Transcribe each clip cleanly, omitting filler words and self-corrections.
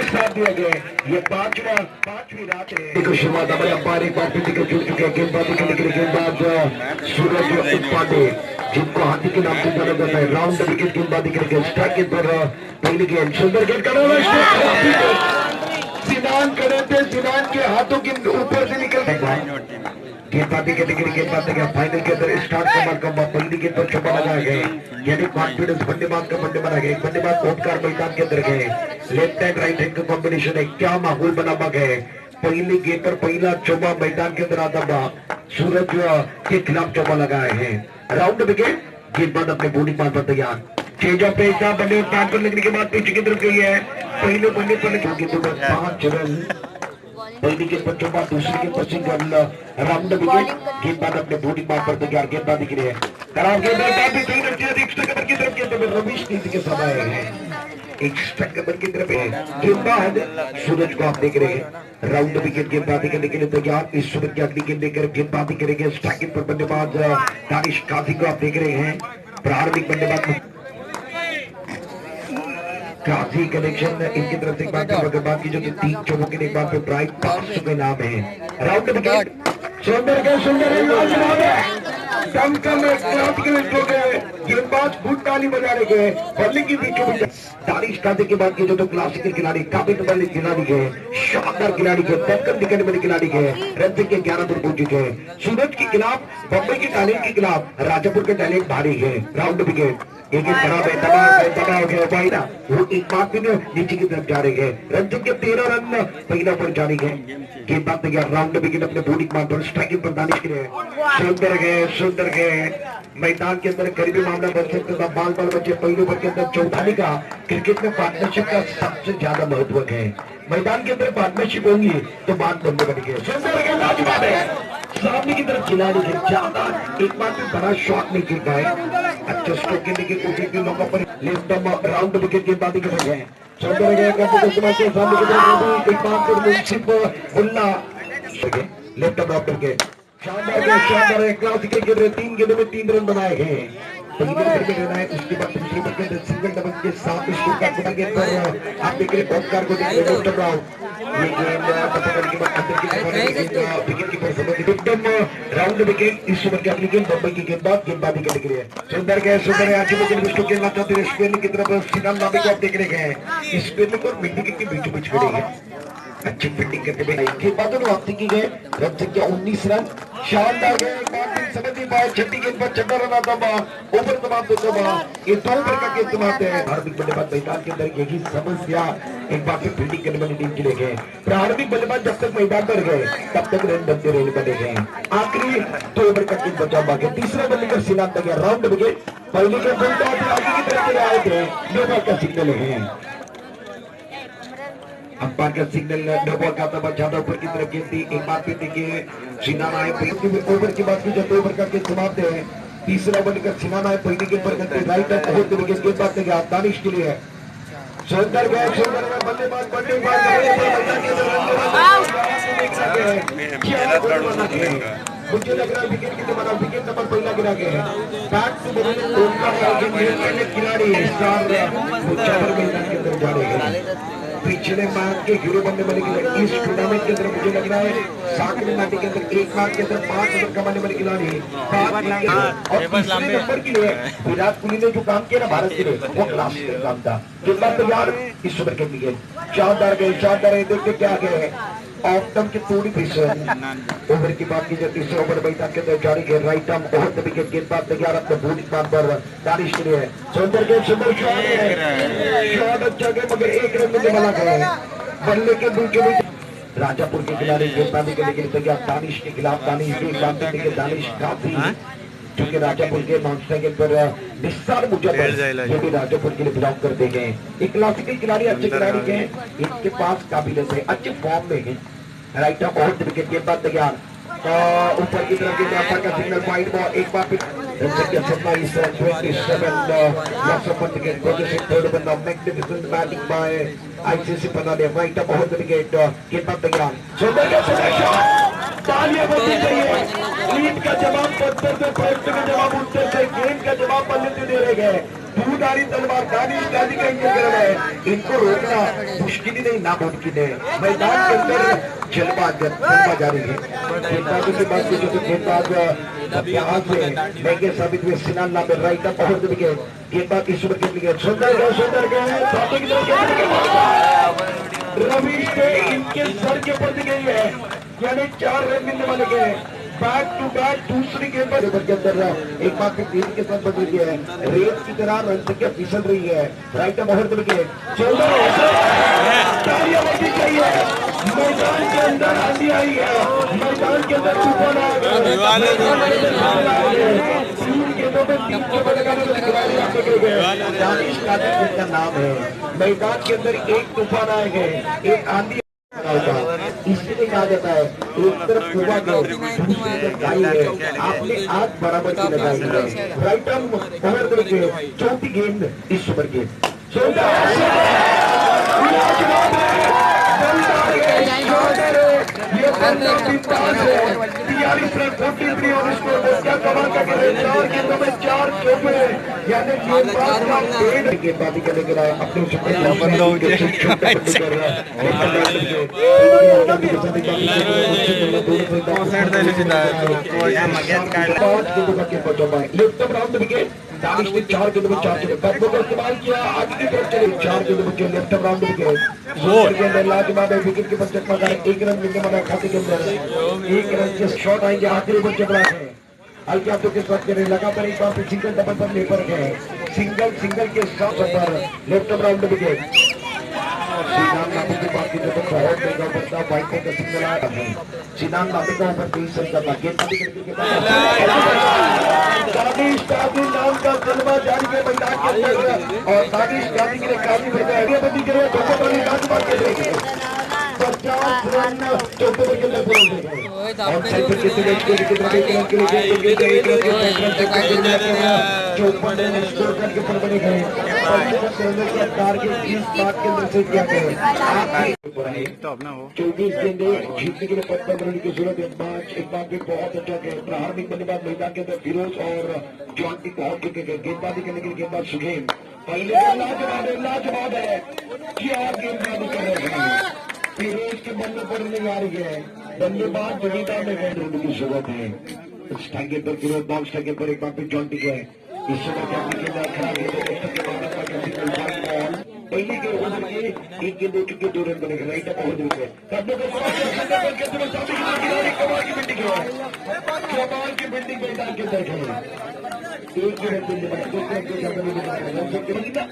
साथ दिया गया ये पांचवी रात है। देखो शुरुआत हमारे अंपायर एक बार फिर जुड़ चुके हैं गेंदबाजी करने के लिए। गेंदबाज सूरज उपाध्याय जिनको हाथी के नाम से जाना जाता है। राउंड विकेट गेंदबाजी करेंगे। स्ट्राइक पर पहली गेंद सुंदर गेंद सिनान करे थे। सिनान के हाथों के ऊपर से निकल गेंदबाजी करने के लिए गेंदबाजी का फाइनल के अंदर स्टार्ट का मौका पहली गेंद पर चौका लगाया गया। यानी कॉन्फिडेंस बल्लेबाज का बल्ले बना गया। बल्लेबाज ओटकार मैदान के अंदर गए। लेफ्ट हैंड राइट हैंड का कॉम्बिनेशन है। क्या माहौल बना गए। पहली गेंद पर पहला चौका मैदान के अंदर आता था। सूरज के खिलाफ चौका लगाए हैं। राउंड विकेट गेंदबाज अपने बॉडी पार पर तैयार। चेंज ऑफ पेस बल्ले पैर पर लगने के बाद पीछे की तरफ गई है। पहले बल्ले पर 5 रन। पहली गेंद पर चौका दूसरी गेंद पर सिंगल। राउंड विकेट गेंदबाज अपने बॉडी पार पर तैयार। गेंदबाजी के लिए खराब गेंदबाज एक्स्ट्रा कवर की तरफ गेंद रमेश नीति के समय है। एक्स्ट्रा कवर की तरफ गेंदबाज सूरज को आप देख रहे हैं। राउंड विकेट गेंदबाजी करने के लिए तैयार। इस सूरज की अगली गेंद लेकर गेंदबाजी करेंगे। स्ट्राइकिंग पर बल्लेबाज दानिश काजी को आप देख रहे हैं। प्रारंभिक बल्लेबाज काफी कनेक्शन इनकी तरफ से बात की जो कि 3 चौकों के एक बार पे ब्राइट पार्स के नाम है। राउंड विकेट सुंदर गेंदबाज फुट ताली बजाने गए। बल्ले की बीचों बीच दानिश काजी की बात की जो तो क्लासिकल खिलाड़ी काफी वाले खिलाड़ी गए। शानदार खिलाड़ी गए। टक्कर निकलने वाले खिलाड़ी गए। रन के 11 पर पहुंच चुके हैं। सूरज के खिलाफ बम्बई के टैलेंट के खिलाफ राजापुर के टैलेंट भारी है। राउंड विकेट एक खराब है। दबाव गया वो एक बात भी नीचे की तरफ जा रही है। रन के 13 रन पहला पर जारी है। गेंदबाज तैयार। राउंड विकेट अपने बॉडी पर स्ट्राइकिंग पर दानिश के लिए सुंदर गए मैदान के अंदर करीबी मामला बन सकता था। बाल बच्चे पहले ओवर के अंदर चौधारी का क्रिकेट में पार्टनरशिप का सबसे ज्यादा महत्व है। मैदान के अंदर पार्टनरशिप होंगी तो बात बनने बनेगी। सुंदर गेंद लाजवाब है। सामने की तरफ खिलाड़ी के ज्यादा एक बार भी बड़ा शॉट नहीं गिर पाए। अच्छा स्ट्रोक खेलने की कोशिश की मौका पर लेफ्ट राउंड विकेट गेंदबाजी कर रहे हैं। सुंदर गेंद सामने की तरफ एक बार फिर मुंसिफ मुल्ला लेफ्ट ड्रॉप करके शानदार है। क्लासिकल खेल रहे। 3 गेंदों में 3 रन बनाए हैं। पहले नंबर पे रहना है। उसके बाद दूसरे नंबर के सिंगल डबल के साथ स्कोर का गुना गेंद पर आप देख रहे ओटकार को देख रहे लेफ्ट ड्रॉप। ये गेंद पकड़ने के बाद अंदर की तरफ विकेट कीपर संबंधित एकदम राउंड विकेट। इस ओवर की अगली गेंद बम्बई की गेंदबाज गेंदबाजी करने के लिए सुंदर है। आज विकेट खेलना चाहते हैं। स्पेन की तरफ सिनान नाबी को आप देख रहे हैं। स्पेन और मिडविकेट के बीच बीच खड़े हैं। अच्छी फील्डिंग करते हुए गेंदबाजों ने वापसी की गए। रन संख्या 19 रन। शानदार समझ नहीं पाए। छठी गेंद पर छठा रन आता ओवर तमाम ये 2 ओवर का गेंद समाप्त है। प्रारंभिक बल्लेबाज मैदान के अंदर यही समस्या एक बार फिर फील्डिंग करने वाली टीम के लिए गए। प्रारंभिक बल्लेबाज जब तक मैदान पर गए तब तक रन बनते रहने बने गए। आखिरी 2 ओवर का गेंद बचा बाकी। तीसरा बल्ले का सिनान तैयार। राउंड विकेट पहले के आगे की तरफ चले आए थे। नो बॉल का सिग्नल है। अंपायर का सिग्नल नो बॉल का तब ज्यादा ऊपर की तरफ गेंद थी। एक बार फिर देखिए सिनान आए। ओवर की बात की जब 2 ओवर का गेंद समाप्त है। तीसरा ओवर का सिनान आए। पहली गेंद पर करते राइट अप बहुत विकेट गेंदबाज तैयार दानिश के लिए। सुंदर बल्लेबाज मुझे लग रहा है विकेट की बना विकेट नंबर पहला गिरा गया है। बैट टू खिलाड़ी स्टार मैदान के अंदर जा रहे हैं। पिछले मैच के हीरो बनने वाले खिलाड़ी इस टूर्नामेंट के अंदर मुझे लग रहा है 60 मैच के अंदर एक मैच के अंदर 5 रन कमाने वाले खिलाड़ी और तीसरे नंबर के लिए विराट कोहली ने जो काम किया ना भारत के लिए वो क्लासिकल काम था। गेंदबाज तैयार। इस ओवर के लिए शानदार है। देखते क्या गए ऑफ की थोड़ी फिसल ओवर की बात की जाए। तीसरे ओवर मैदान के अंदर जारी है। राइट आर्म बहुत विकेट गेंदबाज तैयार अपने बॉडी पर दानिश के लिए। सुंदर शॉट है। शॉट अच्छा गया मगर 1 रन में बना गया। बल्ले के बीच राजापुर के खिलाड़ी गेंदबाजी करने के लिए तैयार। दानिश के खिलाफ दानिश काफी क्योंकि राजापुर के नॉन स्ट्राइक पर निस्सार मुजफ्फर ये भी राजापुर के लिए बिलोंग करते हैं। एक क्लासिकल खिलाड़ी अच्छे खिलाड़ी के इनके पास काबिलियत है। अच्छे फॉर्म में है। राइट ऑफ विकेट गेंदबाज तैयार। ऊपर की तरफ के व्यापार का सिग्नल पॉइंट बॉल एक बार फिर 27 lots of fun to get progressing third of the magnificent batting by ICC Panade right up over the wicket get up the gun so there gets a shot तालियां बजनी चाहिए lead का जवाब पत्थर से प्रश्न का जवाब उत्तर से गेंद का जवाब बल्ले से दे रहे गए दूधारी तलवार दानिश गाजी का इंतजार है इनको रोकना मुश्किल ही नहीं नामुमकिन है मैदान के अंदर जलवा जारी है गेंदबाजों की बात की जो गेंदबाज यहाँ से महंगे साबित हुए सिनान नाम right up over the wicket गेंदबाज इस ओवर के लिए सुंदर रवीश ने इनके सर के ऊपर गई है यानी 4 रन मिलने वाले गए बैक टू बैक दूसरी गेंद पर के अंदर एक बार फिर गेंद के साथ बदल गया है रेत की तरह रन संख्या फिसल रही है right up over the wicket तालियां बजनी चाहिए मैदान के अंदर आंधी आई है मैदान के अंदर तूफान आ गया नाम है मैदान के अंदर एक तूफान आए गए एक आंधी इसलिए कहा जाता है एक तरफ कुआ गए दूसरी तरफ गाई है आपने आज बराबर की लगाई है राइट आर्म ओवर करके चौथी गेंद इस ओवर के गेंदबाजी करने के लिए अपने दानिश ने 4 गेंद में 4 चले बैट्समैन का इस्तेमाल किया आगे की तरफ चले 4 गेंद में लेफ्ट राउंड विकेट लाजवाब है विकेट के पर चकमा कर 1 रन मिलने वाला खाते के अंदर 1 रन के शॉट आएंगे आखिरी पर चकमा है हल्के हाथों के साथ करें लगातार एक बार सिंगल डबल पर लेकर गए सिंगल के साथ पर लेफ्ट राउंड विकेट सीनान नामी की बात की तो बहुत महंगा पड़ता वाइट का सिग्नल आया है सीनान नामी का ऊपर 20 रन का दानिश गाजी नाम का जलवा जारी है मैदान के अंदर और दानिश गाजी के लिए काफी बढ़िया बंदी करे दोनों बड़ी लाजवाब खेल रहे हैं 50 रन 14 ओवर के अंदर पूरे हो गए और साइड के मैच को लेकर स्कोर करके ऊपर बने गए टारगेट इस बात के अंदर से किया गया 24 गेंदें जीतने के लिए 55 रन की जरूरत है मैच एक बार भी बहुत अच्छा गया प्रारंभिक बल्लेबाज मैदान के अंदर फिरोज और जॉन्टी पहुंच चुके हैं गेंदबाजी करने के लिए गेंदबाज सुहेम पहले लाजवाब है क्या गेंदबाजी कर रहे हैं फिरोज के बल्ले पर नहीं आ रही है बल्लेबाज जमीदा में गए की जरूरत है इस टाइगर पर फिरोज बॉक्स टाइगर पर एक बार फिर जॉन्टी के इस पहले के ओवर के एक गेंद दे चुके 2 रन बनेगा राइट अप ओवर विकेट कमाल की बिल्डिंग मैदान के अंदर खेले एक ही रन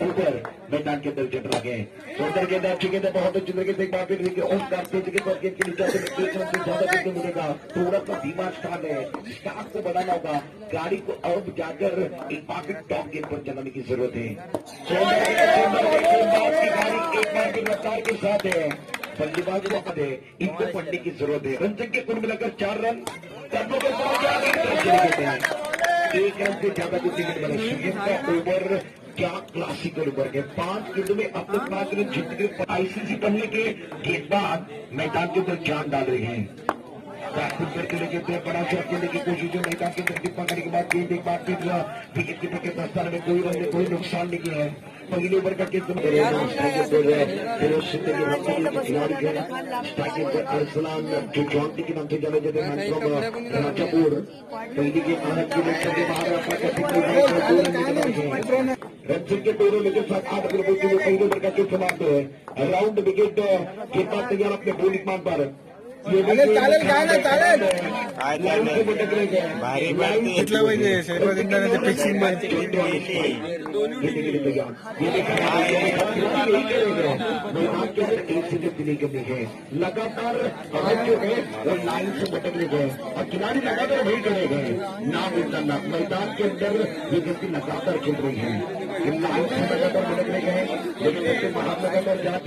ऊपर मैदान के अंदर चल रहा है सुंदर गेंद अच्छी गेंद बहुत अच्छी गेंद एक बार फिर के नीचे से 1 रन से ज्यादा गेंद मिलेगा थोड़ा सा धीमा स्टार्ट है स्टार्ट को बढ़ाना होगा गाड़ी को अब जाकर एक बार फिर टॉप गेंद पर चलाने की जरूरत है की गाड़ी एक बार फिर रफ्तार के साथ है बल्लेबाज को पद है इनको पढ़ने की जरूरत है रन संख्या कुल मिलाकर 4 रन करने के साथ 1 रन से ज्यादा कुछ विकेट बने सुहेम का ओवर क्या क्लासिकल ओवर है 5 गेंदों में अब तक 5 रन जीत के आईसीसी बनने के गेंदबाज मैदान के ऊपर जान डाल रहे हैं करके लेके बड़ा शॉट खेलने की कोशिश है मैदान के अंदर टिप्पा करने के बाद गेंद एक बार फिर विकेट कीपर के प्रस्ताव में कोई रन कोई नुकसान नहीं किया है पहले ओवर का गेंद खिलाड़ी है स्ट्राइकिंग पर अरसलान जो जॉन्टी के नाम से जाने जाते हैं राजापुर पहली के भारत की लेकर के बाहर रन के 2 रन लेकर 7-8 रन पहले ओवर का गेंद समाप्त है राउंड विकेट गेंदबाज तैयार अपने बॉलिंग मान पर चालेल काय ना चालेल भारी घेतलं पाहिजे सर्वाधिक फिक्सिंग लगातार जो है वो लाइन से भटकने गए और खिलाड़ी लगातार वही करे गए नाम उतना मैदान के अंदर ये गलती लगातार खेल रही है लाइन से लगातार भटकने गए लेकिन बाहर लगातार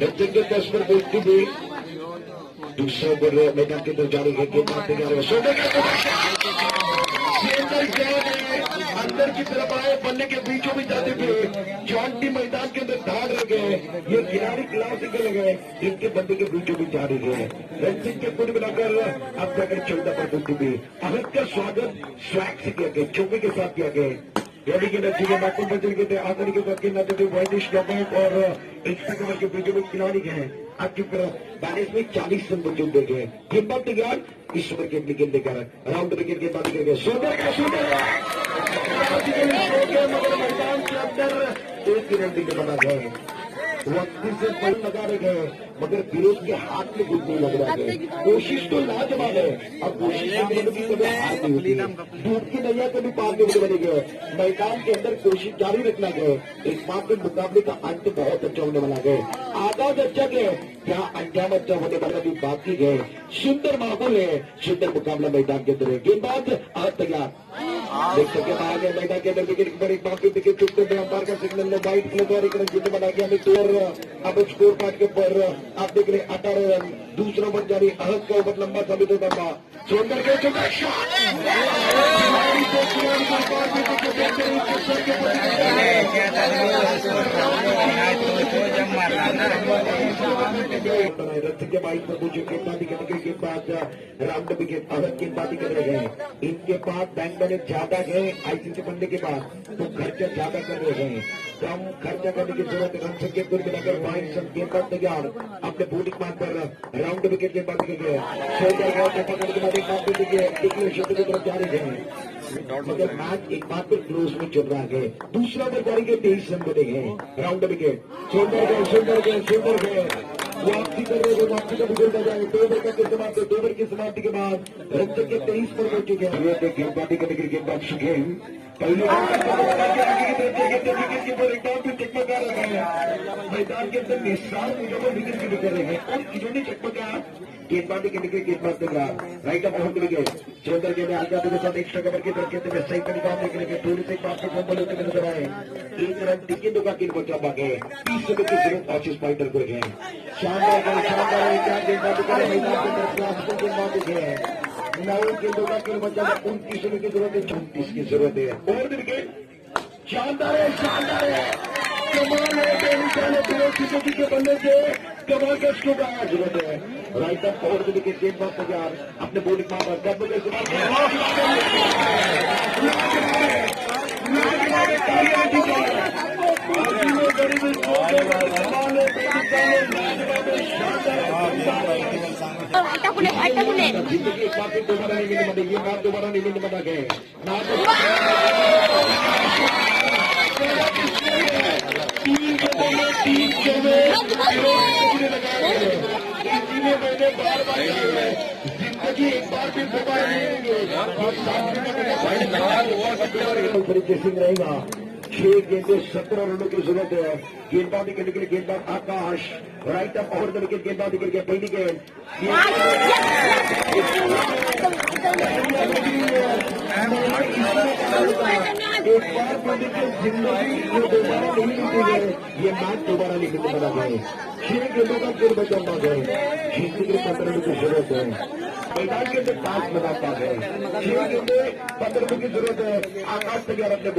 10 पर देखती हुई दूसरे ओवर मैदान के अंदर जारी है, गेंदबाज तैयार है, अंदर की तरफ आए, बल्ले के बीचों में जाते हुए जॉन्टी मैदान के अंदर धाड़ रह गए। ये खिलाड़ी क्लासिकल गए, इनके बल्ले के बीचों में जा रही है। रंजित के कुल मिलाकर अब जाकर 14 में अहद का स्वागत स्वैग से किया गया, चौके के साथ किया गया। यानी कि नतीजे नाकुल बदल गए थे, आखिरी के बाद नजर वैदिश गवर्नमेंट और इंस्टाग्राम के बीचों में खिलाड़ी गए। आपकी बैलेंस में 40 रन बचे दे गए। गेंदबाज तैयार, इस ओवर के विकेट लेकर राउंड विकेट के बाद गए। सोदर का मगर मैदान के अंदर एक रन भी बना गए। वक्ती से बल लगा रहे गए, मगर फिरोज के हाथ में कुछ नहीं लग रहा है। कोशिश तो लाजवाब है, अब कोशिश कभी हार नहीं होती। दूध की नैया कभी पार नहीं बने गए। मैदान के अंदर कोशिश जारी रखना गए। इस बात में मुकाबले का अंत बहुत अच्छा होने वाला है। आगाज अच्छा गए, क्या अंजाम अच्छा होने वाला भी बाकी है। सुंदर माहौल है, सुंदर मुकाबला मैदान के अंदर है। गेंदबाज आज तैयार, देख सके बाहर मैदान के अंदर विकेट पर एक बार विकेट चुकते हुए अंपायर का सिग्नल वाइट फ्लैग और एक रन जीतने बना गया। अब स्कोर कार्ड के ऊपर आप देख रहे 18 रन। दूसरा ओवर जारी, अहद का ओवर लंबा साबित होता था। सुंदर के चुका के बाइक पर मुझे गेंदबाजी करने के गेंदबाज राउंड विकेट अहद गेंदबाजी कर रहे हैं। इनके पास बैंक बैलेंस ज्यादा है, आईसीसी बनने के बाद तो खर्चा ज्यादा कर रहे हैं। कम खर्चा करने की जरूरत है। रन संख्या कुल मिलाकर 22 रन। गेंदबाज तैयार, अपने बॉलिंग मान पर राउंड विकेट गेंदबाजी कर गए। क्षेत्र की तरफ जा रहे हैं, मगर मैच एक बार फिर क्लोज में चल रहा है। दूसरा ओवर जारी के 23 रन बने हैं। राउंड विकेट सुंदर गए वापसी कर रहे हैं। वापसी का विकेट आ जाए। 2 ओवर का समाप्ति, 2 ओवर की समाप्ति के बाद रन संख्या 23 पर हो चुके हैं। गेंदबाजी करने के लिए गेंदबाज सुखेल पहले चकमका रहे हैं। मैदान के अंदर निशान विकेट की कर रहे हैं और इन्होंने चकमका गेंदबाजी के लिए गेंदबाज तैयार। Right of on wicket Chaudhar के आगे के साथ एक्स्ट्रा कवर की तरफ कहते हैं सही पर निकालने के लिए थोड़ी सी बात को फॉर्म होते नजर आए। एक रन टिके दो का गेंद बचा पागे 30 रन की जरूरत ऑफिस फाइटर को है। शानदार क्या गेंदबाजी करे मैदान के अंदर क्लासिकल गेंदबाजी है। 9 गेंदों का गेंद बचा 29 रन की जरूरत है, 34 की जरूरत है। और विकेट शानदार है कमाल है। के बल्ले से कमाल का स्ट्रोक आया जरूरत है। राइट अप और विकेट गेंदबाज तैयार, अपने बॉलिंग मार जिंदगी काफी दोबारा नहीं मिलने बने, ये बात दोबारा नहीं मिलने बना गए। जिंदगी एक बार फिर दोबारा नहीं रहेगा। 6 गेंदे 17 रनों की जरूरत है। गेंदबाजी करने के लिए गेंदबाज आकाश राइट अप और विकेट गेंदबाजी करके पहली गेंद एक बार जिंदगी दोबारा नहीं मिलती है। ये मैच दोबारा नहीं मिलने वाला है। 6 गेंदों का फिर बचा गए। जीतने के लिए 15 रनों की जरूरत है। मैदान के अंदर 5 बनाता है। 6 गेंदे 15 रनों की जरूरत है। आकाश तैयार अपने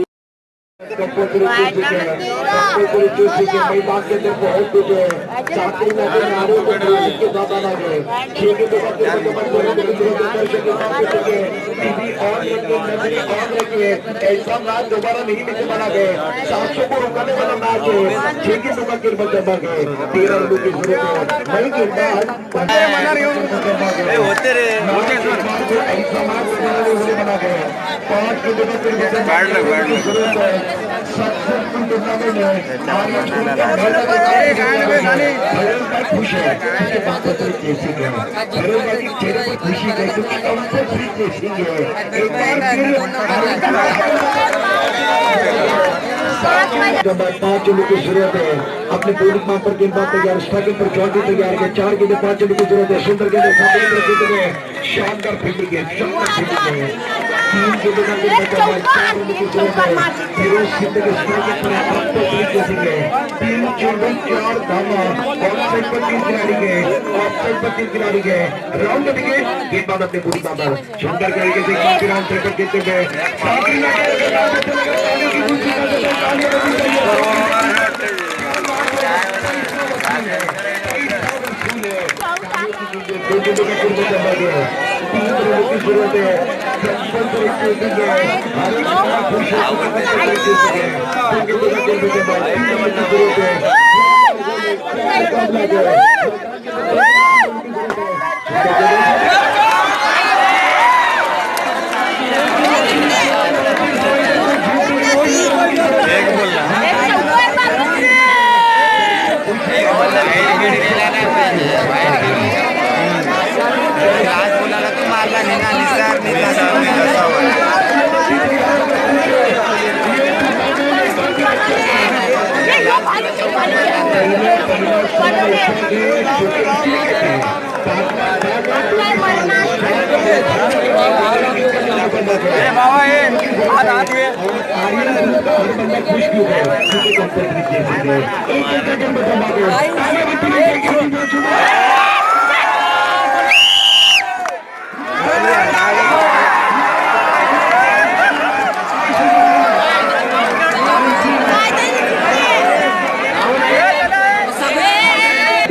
मैदान के अंदर बहुत कुछ है। साथी के साथ आना है। ऐसा मैच दोबारा नहीं मिलने वाला है। 700 को रुकाने वाला मैच है। 6 गेंदों का गेंद बचा है। 13 रनों की जरूरत है। नहीं गेंदबाज होते रहे ऐसा मैच दोबारा नहीं होने वाला है। 5 गेंदों का गेंद जरूरत है। खुश है खुशी है जब 5 रनों की जरूरत है। अपने बॉलिंग मार पर गेंदबाज तैयार, स्ट्राइकिंग पर चौकी तैयार है। 4 गेंदे 5 रनों की जरूरत है। सुंदर गेंदे शानदार फील्डिंग है। तीन के बिना फिरोज सिंह के स्ट्राइक पर तीन चौदह चार धावा ऑफसाइड पर तीन खिलाड़ी गए, ऑफसाइड पर तीन खिलाड़ी गए। राउंड दिखे गेंदबाज अपने पूरी बाबर सुंदर तरीके से राउंड क्रिकेट खेलते हुए जरूरत है।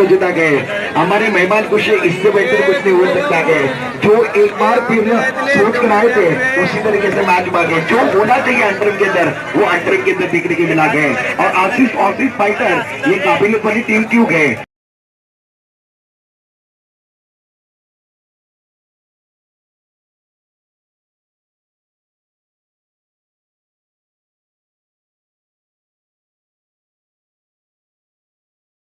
जिता गए हमारे मेहमान खुश है, इससे बेहतर कुछ नहीं हो सकता है। जो एक बार फिर सोच कर आए थे उसी तरीके से मैच मांगे, जो होना चाहिए अंतरिम के अंदर वो अंतरिम के अंदर देखने के मिला गए। और आसिफ फाइटर ये काबिल बनी टीम क्यों गए।